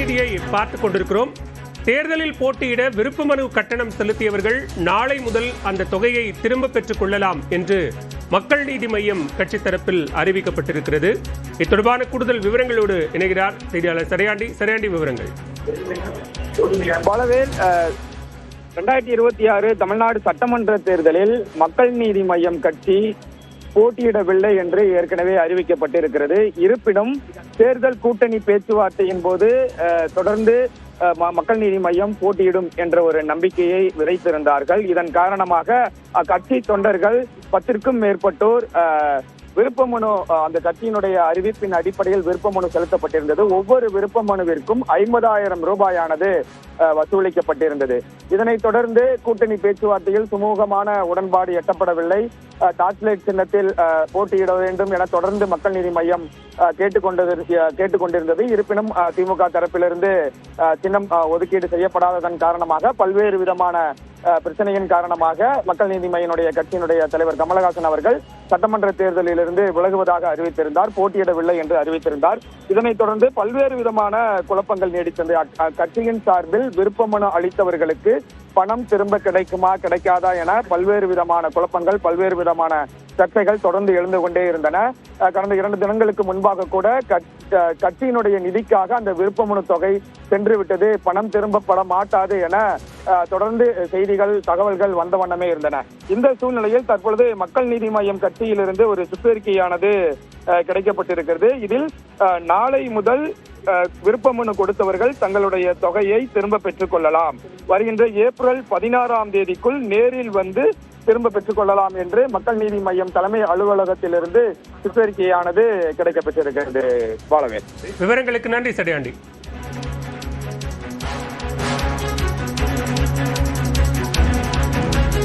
செய்தியை பார்த்துக் கொண்டிருக்கிறோம். தேர்தலில் போட்டியிட விருப்ப மனு கட்டணம் செலுத்தியவர்கள் நாளை முதல் அந்த தொகையை திரும்ப பெற்றுக் கொள்ளலாம் என்று மக்கள் நீதி மய்யம் கட்சி தரப்பில் அறிவிக்கப்பட்டிருக்கிறது. இது தொடர்பான கூடுதல் விவரங்களோடு இணைகிறார் செய்தியாளர் சரையாண்டி. விவரங்கள். பலவேல் 2026 தமிழ்நாடு சட்டமன்ற தேர்தலில் மக்கள் நீதி மய்யம் கட்சி போட்டியிடவில்லை என்று ஏற்கனவே அறிவிக்கப்பட்டிருக்கிறது. இருப்பினும் தேர்தல் கூட்டணி பேச்சுவார்த்தையின் போது தொடர்ந்து மக்கள் நீதி மய்யம் போட்டியிடும் என்ற ஒரு நம்பிக்கையை விதைத்திருந்தார்கள். இதன் காரணமாக அக்கட்சி தொண்டர்கள் 10க்கும் மேற்பட்டோர் விருப்ப மனு, அந்த கட்சியினுடைய அறிவிப்பின் அடிப்படையில் விருப்ப மனு செலுத்தப்பட்டிருந்தது. ஒவ்வொரு விருப்ப மனுவிற்கும் 50,000 ரூபாயானது வசூலிக்கப்பட்டிருந்தது. இதனைத் தொடர்ந்து கூட்டணி பேச்சுவார்த்தையில் சுமூகமான உடன்பாடு எட்டப்படவில்லை. டார்ச்லைட் சின்னத்தில் போட்டியிட வேண்டும் என தொடர்ந்து மக்கள் நீதி மய்யம் கேட்டுக்கொண்டிருந்தது. இருப்பினும் திமுக தரப்பிலிருந்து சின்னம் ஒதுக்கீடு செய்யப்படாததன் காரணமாக பல்வேறு விதமான பிரச்சனையின் காரணமாக மக்கள் நீதி மய்யனுடைய கட்சியினுடைய தலைவர் கமலஹாசன் அவர்கள் சட்டமன்ற தேர்தலில் இருந்து விலகுவதாக அறிவித்திருந்தார். போட்டியிடவில்லை என்று அறிவித்திருந்தார். இதனைத் தொடர்ந்து பல்வேறு விதமான குழப்பங்கள் நீடித்தது. கட்சியின் சார்பில் விருப்ப மனு அளித்தவர்களுக்கு பணம் திரும்ப கிடைக்குமா கிடைக்காதா என பல்வேறு விதமான குழப்பங்கள், பல்வேறு விதமான சர்ச்சைகள் தொடர்ந்து எழுந்து கொண்டே இருந்தன. கடந்த 2 தினங்களுக்கு முன்பாக கூட கட்சியினுடைய நிதிக்காக அந்த விருப்ப மனு தொகை சென்று விட்டது, பணம் திரும்பப்பட மாட்டாது என தொடர்ந்து செய்திகள், தகவல்கள் வந்த வண்ணமே இருந்தன. இந்த சூழ்நிலையில் தற்பொழுது மக்கள் நீதி மய்யம் கட்சியிலிருந்து ஒரு சுற்றறிக்கையானது கிடைக்கப்பட்டிருக்கிறது. இதில் நாளை முதல் விருப்ப மனு கொடுத்தவர்கள் தங்களுடைய தொகையை திரும்ப பெற்றுக் கொள்ளலாம், வருகின்ற ஏப்ரல் 16ஆம் தேதிக்குள் நேரில் வந்து திரும்ப பெற்றுக் கொள்ளலாம் என்று மக்கள் நீதி மய்யம் தலைமை அலுவலகத்திலிருந்து சுற்றறிக்கையானது கிடைக்கப்பட்டிருக்கிறது. விவரங்களுக்கு நன்றி சடையாண்டி.